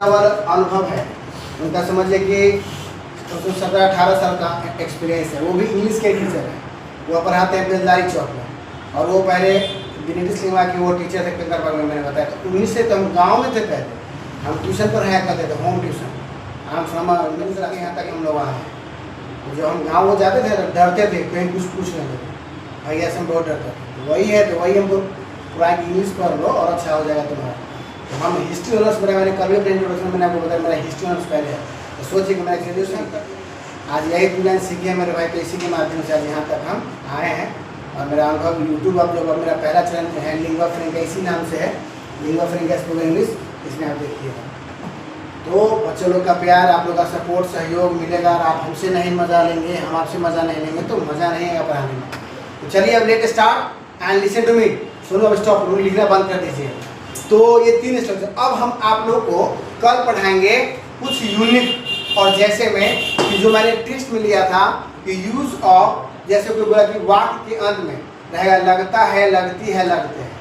अनुभव है उनका, समझिए कि 17-18 साल का एक्सपीरियंस है। वो भी इंग्लिश के टीचर हैं, वो पढ़ाते हैं बेलदारी चौक में, और वो पहले दिनेश सिंह की वो टीचर थे कंकरबाग में, मैंने बताया। तो उन्हीं से तो हम गाँव में थे, पहले हम ट्यूशन पढ़ाया करते थे, होम ट्यूशन। हम समझ यहाँ तक हम लोग आए हैं। तो जो हम गाँव वो जाते थे डरते थे, कहीं कुछ पूछ नहीं थे, भैया से हम बहुत डरते थे। वही है तो वही हमको पूरा इंग्लिश पढ़ लो और अच्छा हो जाएगा तुम्हारा। तो हम हिस्ट्री ऑनर्स मेरा, मैंने कल भी इंट्रोडक्शन मैंने आपको बताया, मेरा हिस्ट्री ऑनर्स पहले है। तो सोचिए कि मेरा ग्रेजुएशन आज यही टूल सीखे हैं मेरे भाई। तो इसी के माध्यम से आज यहाँ तक हम आए हैं। और मेरा अनुभव यूट्यूब अब जो मेरा पहला चैनल है लिंगुआ फ्रैंका, इसी नाम से है, लिंगुआ फ्रैंका स्पोकन इंग्लिश, इसमें आप देखिएगा। तो बच्चों लोग का प्यार, आप लोग का सपोर्ट सहयोग मिलेगा। और आप हमसे नहीं मज़ा लेंगे, हम आपसे मज़ा नहीं लेंगे तो मज़ा नहीं आएगा पढ़ाने में। तो चलिए अब let start and listen to me. सुनो, अब स्टॉप, लिखना बंद कर दीजिए। तो ये 3 स्ट्रक्चर अब हम आप लोग को कल पढ़ाएंगे कुछ यूनिक। और जैसे में कि जो मैंने टेक्स्ट में लिया था कि यूज ऑफ, जैसे कोई बोला कि वाक्य के अंत में रहेगा लगता है, लगती है, लगते हैं,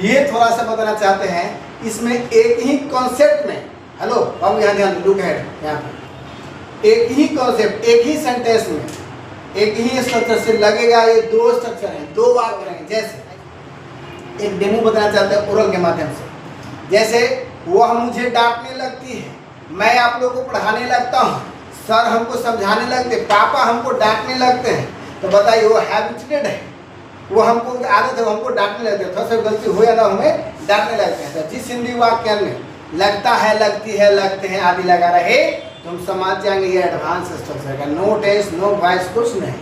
ये थोड़ा सा बताना चाहते हैं। इसमें एक ही कॉन्सेप्ट में, हेलो बाबू यहाँ ध्यान, लुक है यहाँ पे, एक ही कॉन्सेप्ट, एक ही सेंटेंस में, एक ही स्ट्रक्चर से लगेगा। ये 2 स्ट्रक्चर हैं, 2 वाक्य रहेंगे। जैसे एक डेमो बताना चाहते हैं ओरल के माध्यम से। जैसे वह मुझे डांटने लगती है, मैं आप लोगों को पढ़ाने लगता हूँ, सर हमको समझाने लगते, पापा हमको डांटने लगते हैं। तो बताइए वो हैबिचुएटेड है, वो हमको आदत है, वो हमको डांटने लगते हैं। थोड़ा सा गलती हो या ना हमें डांटने लगते हैं। तो जिस हिंदी वाक्य में लगता है, लगती है, लगते हैं आदि लगा रहे, तुम समझ जाएंगे ये एडवांस स्ट्रक्चर का। नो टेंस, नो वॉइस, कुछ नहीं।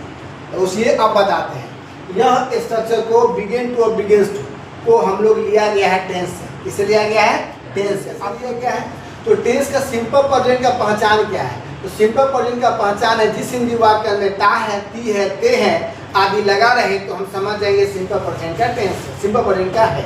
तो उसे अब बताते हैं। यह स्ट्रक्चर को बिगिन टू और बिगिंस टू को हम लोग लिया गया है टेंस से। किसे लिया गया है? टेंस से। अब ये क्या है? तो टेंस का सिंपल प्रेजेंट का पहचान क्या है? तो सिंपल प्रेजेंट का पहचान है जिस हिंदी वाक्य में ता है, ती है, ते है आदि लगा रहे, तो हम समझ जाएंगे सिंपल प्रेजेंट का टेंस सिंपल प्रेजेंट का है।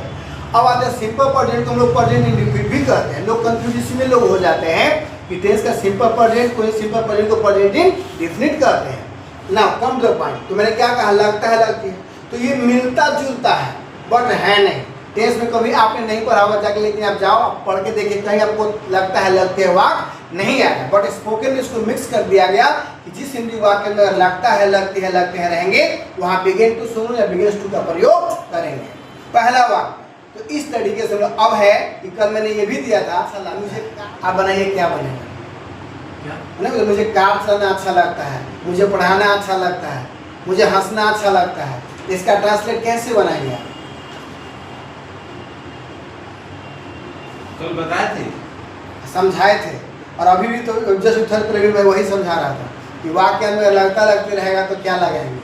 अब आते हैं सिंपल प्रेजेंट को हम लोग प्रेजेंट इंडेफिनिट भी कहते हैं। लोग कंफ्यूज इसमें लोग हो जाते हैं कि टेंस का सिंपल प्रेजेंट को, सिंपल प्रेजेंट को प्रेजेंट इंडेफिनिट कहते हैं ना। Come the point. तो मैंने क्या कहा? लगता है, लगती है। तो ये मिलता जुलता है बट है नहीं। टेंस में कभी आपने नहीं पढ़ा होगा जाके, लेकिन आप जाओ, आप पढ़ के देखिए, कहीं आपको लगता है, लगते हैं वाक्य नहीं आया। बट स्पोकन में इसको मिक्स कर दिया गया कि जिस हिंदी वाक्य में लगता है, लगती है, लगते हैं रहेंगे, वहाँ बिगिन टू सुनो या बिगिंस टू का प्रयोग करेंगे। पहला वाक्य तो इस तरीके से अब है कि कल मैंने ये भी दिया था, मुझे आप बनाइए क्या बनेगा। नहीं, मुझे कार चलाना अच्छा लगता है, मुझे पढ़ाना अच्छा लगता है, मुझे हंसना अच्छा लगता है। इसका ट्रांसलेट कैसे बनाएंगे आप? कल बताए थे, समझाए थे। और अभी भी तो जस्ट थर्ड पीरियड में वही समझा रहा था कि वाक्य में लगता लगते रहेगा तो क्या लगाएंगे?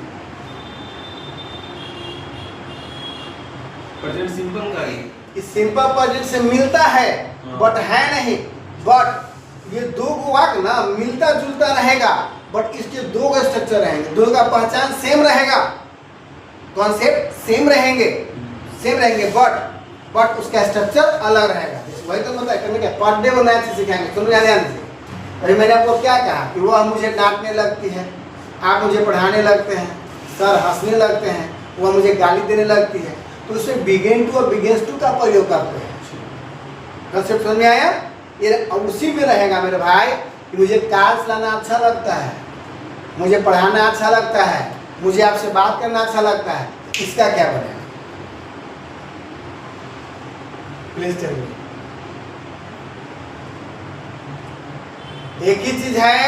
प्रेजेंट सिंपल का ही। इस सिंपल प्रेजेंट से मिलता है बट है नहीं। बट ये 2 वाक्य ना मिलता जुलता रहेगा, बट इसके 2 स्ट्रक्चर रहेंगे, 2 का पहचान सेम रहेगा, कॉन्सेप्ट सेम रहेंगे, बट उसका स्ट्रक्चर अलग रहेगा। वही तो मतलब करने क्या पर डे वो नया चीज सिखाएंगे। सुनो ध्यान से। अभी मैंने आपको क्या कहा कि वह मुझे डांटने लगती है, आप मुझे पढ़ाने लगते हैं, सर हंसने लगते हैं, वह मुझे गाली देने लगती है। तो उसमें बिगिन टू और बिगिंस टू का प्रयोग करते हैं। कंसेप्ट समझ में आया? ये उसी में रहेगा मेरे भाई कि मुझे कार चलाना अच्छा लगता है, मुझे पढ़ाना अच्छा लगता है, मुझे आपसे बात करना अच्छा लगता है। इसका क्या बनेगा? Please tell me. एक ही चीज है,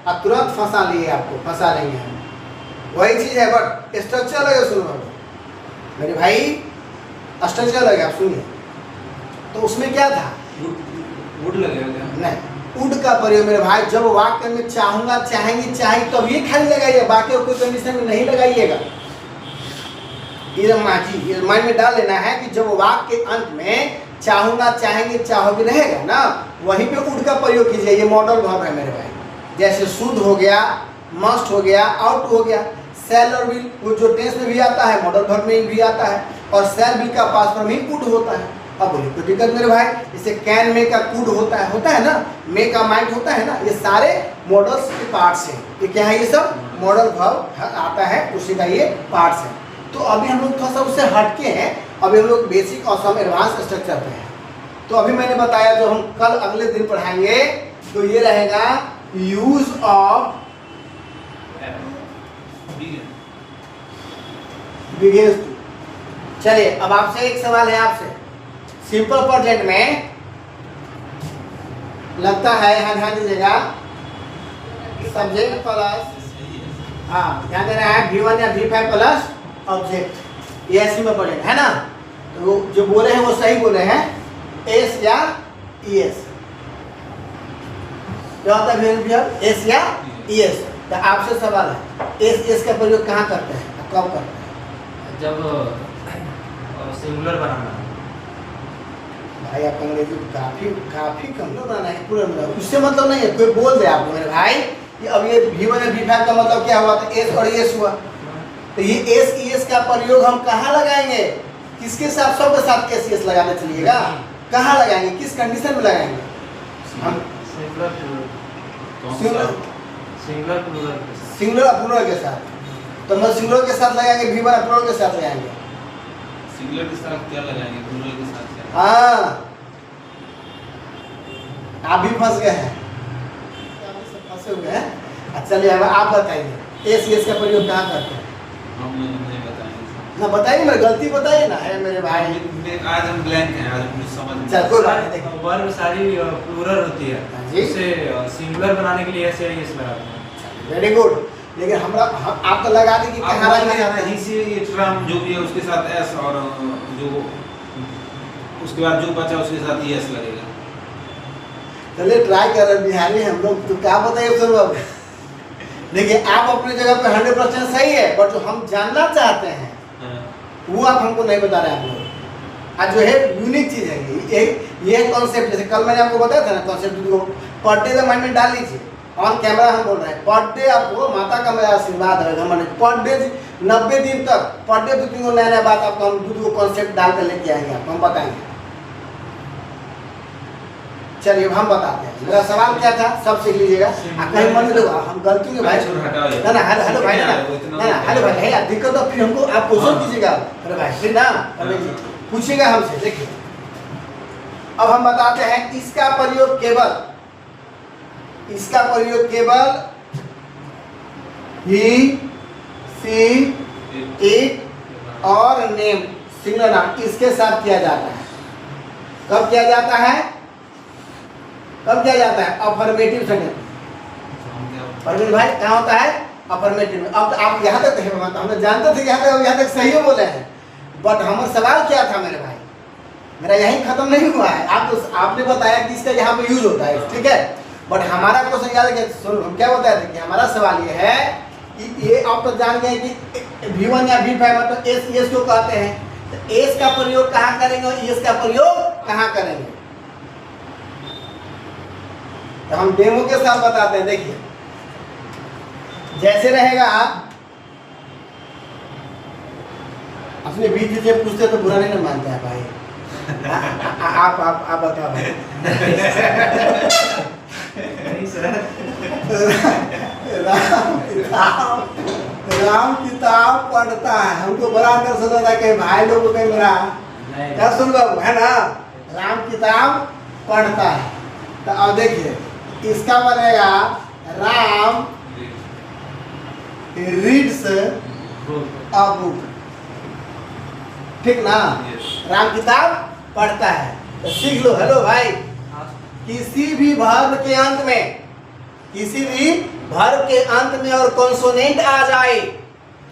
अब तुरंत फंसा लिए, आपको फंसा लेंगे हम। वही चीज है बट स्ट्रक्चर लगे। सुनो मेरे भाई, स्ट्रक्चर लगे, आप सुनिए। तो उसमें क्या था? वुड लगेगा नहीं, वुड का प्रयोग मेरे भाई जब वाक्य में चाहूंगा, चाहेंगे, चाहिए तब ये खाली लगाइए, बाकी कोई कंडीशन में नहीं लगाइएगा। ये माइंड में डाल लेना है कि जब वाक्य के अंत में चाहूंगा, चाहेंगे, चाहोगे रहेगा ना, वहीं पे वुड का प्रयोग कीजिए। ये मॉडल वर्ब है मेरे भाई। जैसे शुड हो गया, मस्ट हो गया, आउट हो गया, शैल और विल, वो जो टेंस में भी आता है, मॉडल वर्ब में भी आता है, और शैल विल का पास्ट फॉर्म ही कुड होता है। अब बोलिए कोई दिक्कत मेरे भाई? जैसे कैन मे का कुड होता है ना, मे का माइट होता है ना, ये सारे मॉडल्स के पार्ट्स हैं। ये क्या है? ये सब मॉडल वर्ब आता है, उसी का ये पार्ट्स है। तो अभी हम लोग थोड़ा सा उससे हटके हैं, अभी हम लोग बेसिक और सम एडवांस स्ट्रक्चर पे हैं। तो अभी मैंने बताया जो हम कल अगले दिन पढ़ाएंगे तो ये रहेगा यूज ऑफ बिगेन्स टू। चलिए अब आपसे एक सवाल है आपसे, सिंपल प्रेजेंट में लगता है, यहाँ ध्यान दीजिएगा, सब्जेक्ट प्लस, हाँ ध्यान देना है, V1 या V5 प्लस ऑब्जेक्ट, ये सिंपल प्रेजेंट है ना। तो वो जो बोले हैं वो सही बोले हैं, एस या ES। क्या होता है एस या ES? तो आपसे सवाल है, एस का प्रयोग कहाँ करते हैं, कब करते हैं? जब सिंगुलर बनाना है। भाई आप अंग्रेजी काफी कमजोर बनाना है पूरा मेरा, उससे मतलब नहीं है, कोई बोल दे आपको मेरे भाई कि अब ये V1 या V5 का मतलब क्या हुआ, तो एस और ES हुआ। तो ये एस ES का प्रयोग हम कहाँ लगाएंगे, किसके साथ, सबके साथ एस ES लगाने चलिएगा, कहाँ लगाएंगे, किस कंडीशन में लगाएंगे हम? सिंगुलर प्लूरल के साथ। तो हम सिंगुलर के साथ लगाएंगे, V1 प्लूरल के साथ लगाएंगे। सिंगुलर के साथ क्या लगाएंगे, प्लूरल के साथ क्या? हाँ आप भी फंस गए हैं, फंसे हुए हैं। चलिए अब आप बताइए एस ES का प्रयोग कहाँ करते हैं? हम नहीं बताएंगे ना बताइए, मेरी गलती बताइए ना, है मेरे भाई। आज हम ब्लैंक हैं, आज मुझे समझ नहीं। चल कोई बात नहीं, देखो वर्ब सारी प्लूरल होती है, जी। उसे सिंगुलर बनाने के लिए ऐसे ही लगाते हैं। Very good. लेकिन हम आप तो लगा दें कि कहाँ लगाना चाहते हैं? इसी टर्म जो भी है उसके साथ एस, और जो उसके बाद जो बचा उसके साथ ES लगेगा। चलिए ट्राई कर रहे हैं, बिहारी हम लोग, तो क्या बताइए सर बाबू। देखिए आप अपने जगह पे 100% सही है, बट जो हम जानना चाहते हैं वो आप हमको नहीं बता रहे हैं आप लोग। आज जो है यूनिक चीज़ है ये कॉन्सेप्ट, जैसे कल मैंने आपको बताया था ना कॉन्सेप्ट, पर डे का माइंड में डाल लीजिए। ऑन कैमरा हम बोल रहे हैं, पर डे आपको माता का मेरा आशीर्वाद है, हमने पर डे 90 दिन तक पर डे 2-3 को नया नया बात आपको हम 2 कॉन्सेप्ट डाल कर लेके आएंगे, आपको हम बताएंगे। चलिए अब हम बताते हैं, मेरा सवाल क्या था, सब सीख लीजिएगा। कहीं मन में हम गलती के भाई ना ना, हेलो भाई ना हेलो भाई है यार, दिक्कत तो फिर हमको आप क्वेश्चन कीजिएगा, अरे भाई फिर ना पूछिएगा हमसे। देखिए अब हम बताते हैं, इसका प्रयोग ही, सी, इट और नेम, सिंगुलर नाउन, इसके साथ किया जाता है। कब किया जाता है? Affirmative sentence. परवीन भाई क्या होता है अफर्मेटिव में? अब आप यहाँ तक कहे, हम जानते थे यहाँ तक सही बोले हैं, बट हमारा सवाल क्या था मेरे भाई, मेरा यही खत्म नहीं हुआ है। आपने बताया कि इसका यहाँ पे यूज होता है, ठीक है, बट हमारा क्वेश्चन याद है, हम क्या बताए थे कि हमारा सवाल ये है कि ये आप तो जान गए कि V1 या V5 मतलब एस ES क्यों कहते हैं, तो एस का प्रयोग कहाँ करेंगे और ES का प्रयोग कहाँ करेंगे, तो हम डेमो के साथ बताते हैं। देखिए जैसे रहेगा, अपने बीच से पूछते तो बुरा नहीं ना मानते हैं भाई। आप बताओ भाई। नहीं सर, राम किताब पढ़ता है, हमको बड़ा अंदर सोचा था कि भाई लोग को कहीं मेरा क्या सुन बाबू है ना, राम किताब पढ़ता है। तो अब देखिए इसका बनेगा राम रीड्स अ बुक, ठीक ना, राम किताब पढ़ता है। तो सीख लो। हेलो भाई, किसी भी वर्ब के अंत में और कॉन्सोनेंट आ जाए,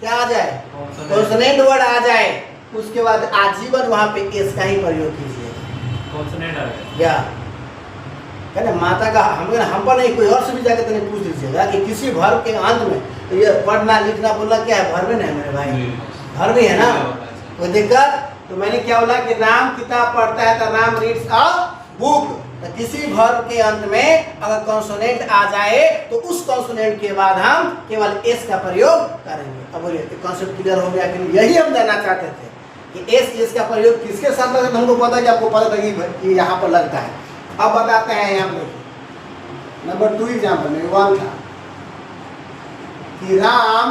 क्या आ जाए, कॉन्सोनेंट वर्ड आ जाए, उसके बाद आजीवन वहां पे एस का ही प्रयोग कीजिए। कॉन्सोनेंट आ गया या है ना, माता का हम पर नहीं, कोई और से भी जाकर तने पूछ लीजिएगा कि किसी वर्ब के अंत में, तो ये पढ़ना लिखना बोलना क्या है, वर्ब नहीं है मेरे भाई, वर्ब ही है ना, कोई दिक्कत? तो मैंने क्या बोला कि राम किताब पढ़ता है, तो राम रीड्स अ बुक। तो किसी वर्ब के अंत में अगर कॉन्सोनेंट आ जाए तो उस कॉन्सोनेंट के बाद हम केवल एस का प्रयोग करेंगे। अब बोलिए कॉन्सेप्ट क्लियर हो गया कि नहीं? यही हम जानना चाहते थे कि एस का प्रयोग किसके साथ लगता है, हमको पता है कि आपको पता था कि यहाँ पर लगता है। अब बताते हैं, यहाँ पर नंबर 2 एग्जाम्पल में 1 था कि राम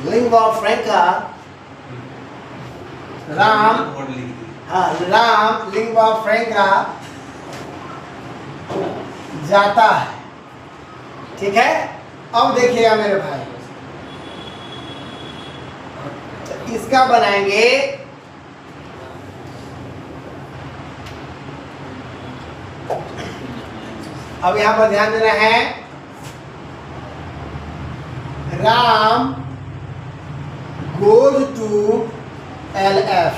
लिंगुआ फ्रैंका, राम, वर्ड लिख दी। हाँ राम लिंगुआ फ्रैंका जाता है। ठीक है, अब देखिएगा मेरे भाई, तो इसका बनाएंगे अब यहां पर ध्यान देना है, Ram goes to LF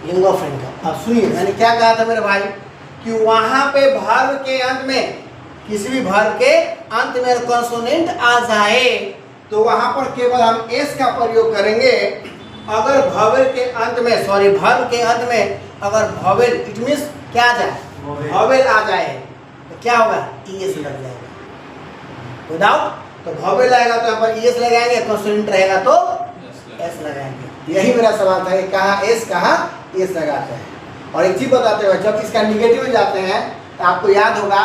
lingua franca. अब सुनिए मैंने क्या कहा था मेरे भाई कि वहां पे वर्ब के अंत में, किसी भी वर्ब के अंत में कॉन्सोनेंट आ जाए तो वहां पर केवल हम एस का प्रयोग करेंगे। अगर भवेल के अंत में, सॉरी वर्ब के अंत में अगर भवेल, इट मींस क्या आ जाए, भवेल आ जाए तो क्या होगा, ईएस लग जाएगा। विदाउट तो भवेल आएगा तो यहाँ पर ईएस लगाएंगे, कॉन्सोनेंट रहेगा तो एस लगाएंगे। यही मेरा सवाल था कि कहाँ एस कहाँ एस लगाते हैं। और एक चीज बताते हुए, जब इसका निगेटिव में जाते हैं तो आपको याद होगा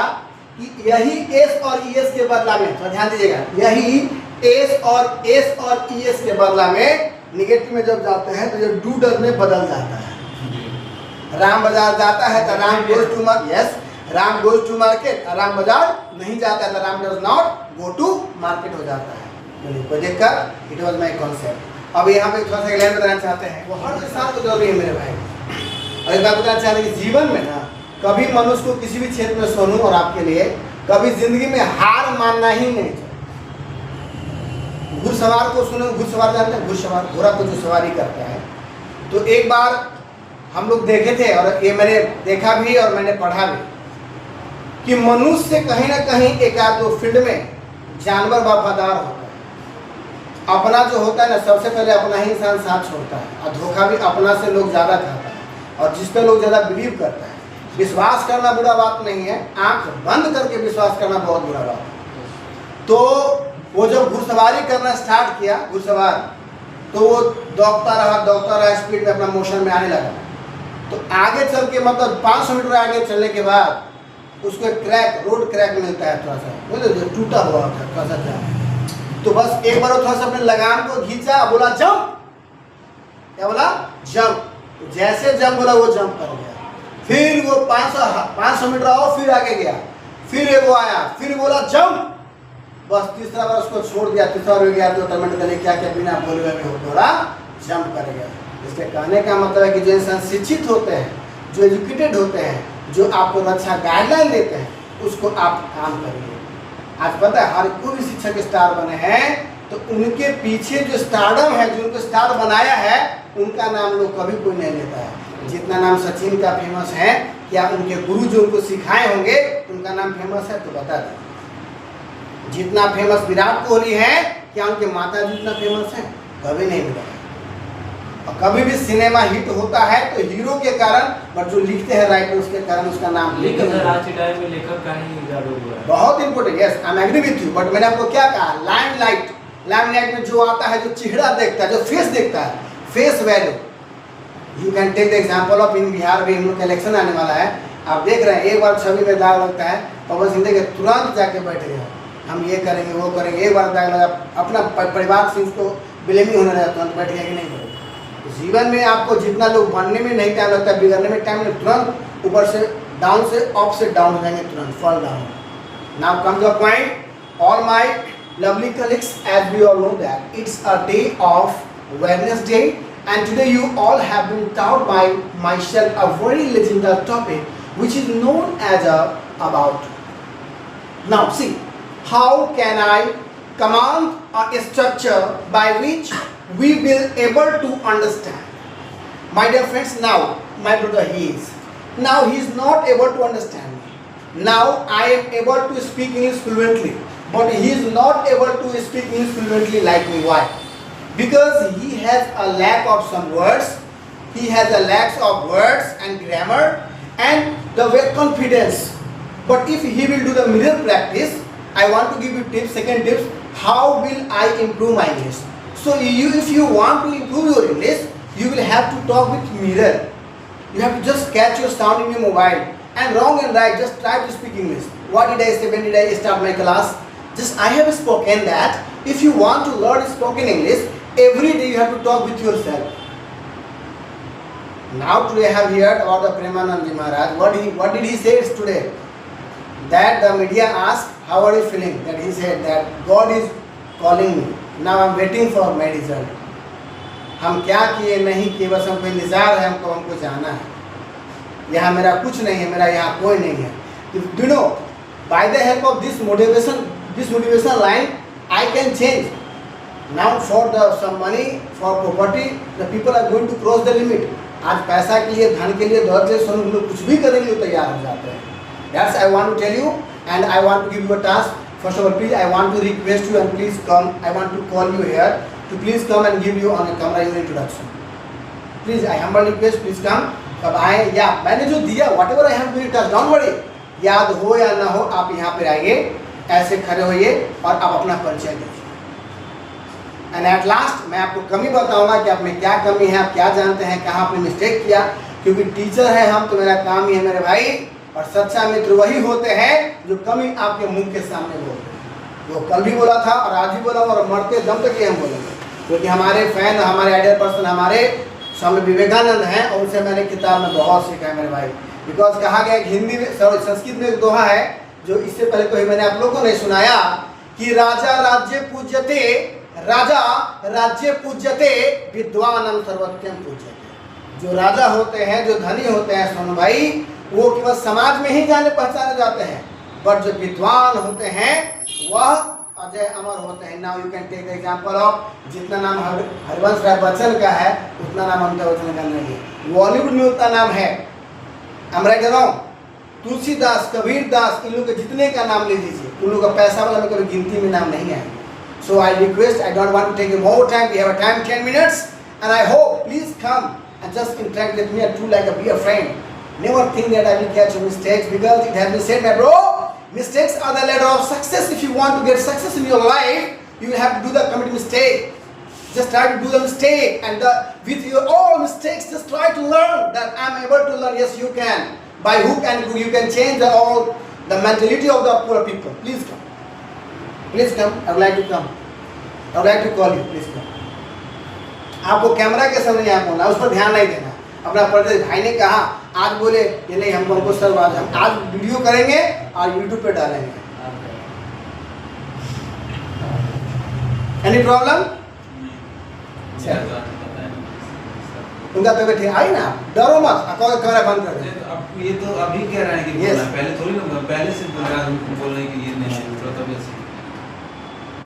कि यही एस और ईएस के बदला में, तो ध्यान दीजिएगा, यही एस और ईएस के बदला में निगेटिव में जब जाते हैं तो ये डू डज में बदल जाता है। राम बाजार जाता है तो Ram goes to market, yes Ram goes to market, Ram बाजार नहीं जाता है तो Ram does not go to market हो जाता है। तो देखकर इट वाज माय कॉन्सेप्ट। अब यहाँ पे थोड़ा सा एक्सप्लेन बताना चाहते हैं, वो हर इंसान को जरूरी है मेरे भाई। और एक बात बताना चाहते हैं कि जीवन में ना कभी मनुष्य को किसी भी क्षेत्र में, सोनू और आपके लिए, कभी जिंदगी में हार मानना ही नहीं चाहिए। घुड़सवार को सुनो, घुड़सवार जानते हैं, घुड़सवार घोड़ा को जो सवारी करता है, तो एक बार हम लोग देखे थे और ये मैंने देखा भी और मैंने पढ़ा भी कि मनुष्य से कहीं ना कहीं एक आध दो फील्ड में जानवर वफादार होता है। अपना जो होता है ना, सबसे पहले अपना ही इंसान साथ छोड़ता है, और धोखा भी अपना से लोग ज़्यादा खाता है, और जिस पे लोग ज़्यादा बिलीव करता है। विश्वास करना बुरा बात नहीं है, आंख बंद करके विश्वास करना बहुत बुरा बात है। तो वो जब घुड़सवारी करना स्टार्ट किया, घुड़सवार, तो वो दौड़ता रहा, स्पीड में अपना मोशन में आने लगा। तो आगे चल के मतलब 500 मीटर आगे चलने के बाद उसको एक क्रैक, रोड क्रैक मिलता है, थोड़ा सा मतलब टूटा हुआ होता है, थोड़ा सा जाम। तो बस एक बार वो थोड़ा सा अपने लगाम को खींचा, बोला जंप, क्या बोला, जंप। जैसे जंप बोला वो जंप कर गया। फिर वो 500 मीटर और फिर आगे गया, फिर वो आया, फिर बोला जंप, बस तीसरा बार उसको छोड़ दिया। तीसरा बार गया तो ऑटोमेटिकली क्या क्या बिना बोले हुए वो थोड़ा जंप कर गया। इसके कहने का मतलब है कि जो इंसान शिक्षित होते हैं, जो एजुकेटेड होते हैं, जो आपको अच्छा गाइडलाइन देते हैं, उसको आप काम करिए। आज पता है हर कोई शिक्षक स्टार बने हैं तो उनके पीछे जो स्टारडम है, जो उनको स्टार बनाया है, उनका नाम लोग कभी कोई नहीं लेता है। जितना नाम सचिन का फेमस है, क्या उनके गुरु जो उनको सिखाए होंगे उनका नाम फेमस है, तो बता दें। जितना फेमस विराट कोहली है, क्या उनके माता जी उतना फेमस है, कभी नहीं मिला है। और कभी भी सिनेमा हिट होता है तो हीरो के कारण, पर जो लिखते हैं राइटर उसके कारण उसका नाम लेकिन सर आज के टाइम में लेखक का ही ज्यादा हुआ है। बहुत important, yes I am agree with you. But मैंने आपको क्या कहा, लाइमलाइट, लाइमलाइट में जो आता है, जो चेहरा देखता है, जो फेस देखता है, face value. You can take the example of in Bihar में हम लोग का इलेक्शन आने वाला है, आप देख रहे हैं एक बार छवि में दाग लगता है, पवन सिंह के तुरंत जाके बैठ गए, हम ये करेंगे वो करेंगे, एक बार दाग लगा अपना परिवार से उसको ब्लेमिंग होने लगा, तुरंत बैठ गया कि नहीं बैठ। जीवन में आपको जितना लोग बनने में नहीं टाइम लगता है, बिगड़ने में टाइम लगता है, तुरंत ऊपर से डाउन से अप से डाउन हो जाएंगे, तुरंत fall down. Now come the point, all my lovely colleagues, as we all know that it's a day of Wednesday, and today you all have been taught by myself a very legendary topic which is known as about. Now see, how can I command a structure by which we will able to understand? My dear friends, now my brother he is not able to understand me. Now I am able to speak English fluently, but he is not able to speak English fluently like me. Why? Because he has a lack of some words, he has a lack of words and grammar and the way confidence. But if he will do the mirror practice, I want to give you tips, second tips, how will I improve my English? So if you want to improve your English, you will have to talk with mirror. You have to just catch your sound in your mobile, and wrong and right, just try to speak English. What did I say when did I start my class? Just I have spoken that If you want to learn spoken English, every day you have to talk with yourself. Now today I have heard about the Premanand Maharaj. What did he say today? That the media asked, how are you feeling? That he said that God is calling me. Now I am waiting for my result. हम क्या किए नहीं किए, बस हमको इंतजार है, हमको जाना है. यहाँ मेरा कुछ नहीं है, मेरा यहाँ कोई नहीं है. Do you know, by the help of this motivation line, I can change. Now for some money, for property, the people are going to cross the limit. आज पैसा के लिए, धन के लिए, दौलत के लिए सोनू लोग कुछ भी करने के लिए तैयार हो जाते हैं. That's I want to tell you, and I want to give you a task. First of all, please, I want to request you and please come. I want to call you here to please come and give you on a camera your introduction. Please, I humble request, please come. अब आए या मैंने जो दिया, whatever I have given task, don't worry. याद हो या ना हो, आप यहाँ पे आइए, ऐसे खड़े होइए और आप अपना परिचय दीजिए. एंड एट लास्ट मैं आपको कमी बताऊंगा कि आप में क्या कमी है, आप क्या जानते हैं, कहाँ आपने मिस्टेक किया. क्योंकि टीचर है हम, तो मेरा काम ही है मेरे भाई. और सच्चा मित्र वही होते हैं जो कमी आपके मुंह के सामने बोलते हैं. वो कल भी बोला था और आज भी बोला और मरते दम तक ही हम बोलेंगे. क्योंकि हमारे फैन, हमारे आइडियल पर्सन हमारे स्वामी विवेकानंद हैं और उनसे मैंने किताब में बहुत सीखा है मेरे भाई. बिकॉज कहा गया हिंदी में, संस्कृत में एक दोहा है जो इससे पहले कोई मैंने आप लोगों को नहीं सुनाया कि राजा राज्य पूज्यते, राजा राज्य पूज्यते, विद्वानम सर्वोत्तम पूज्यते. जो राजा होते हैं, जो धनी होते हैं सोनू भाई, वो केवल समाज में ही जाने पहचाने जाते हैं. बट जो विद्वान होते हैं वह अजय अमर होते हैं. Now you can take the example of, जितना नाम हरिवंश राय बच्चन का है उतना नाम अमिताभ बच्चन का नहीं है. बॉलीवुड में उतना नाम है. तुलसीदास, कबीर दास, इन लोग के जितने का नाम ले लीजिए, उन लोग का पैसा वाला में कभी गिनती में नाम नहीं आएगा. So I request, I don't want to take more time. We have a time 10 minutes, and I hope please come and just interact with me and do like be a friend. Never think that I will catch your mistakes, because it has been said, my bro, mistakes are the ladder of success. If you want to get success in your life, you will have to do the commit mistake. Just try to do the mistake, and with your all mistakes, just try to learn that I am able to learn. Yes, you can. By hook and crook, you can change the mentality of the poor people. Please come. Please come. I would like to come. I would like to call you. Please come. आपको camera के सामने यहाँ बोलना, उस पर ध्यान नहीं देना. अपना पर्दे भाई ने कहा आज बोले ये नहीं, हमको सर आज वीडियो करेंगे और यूट्यूब पे डालेंगे. Any problem? उनका तबियत ठीक आई ना, डरो मत. कैमरा बंद कर दे. ये तो अभी कह रहे हैं कि yes. पहले थोड़ी ना, पहले से बोल रहे हैं कि ये नहीं है, तबियत से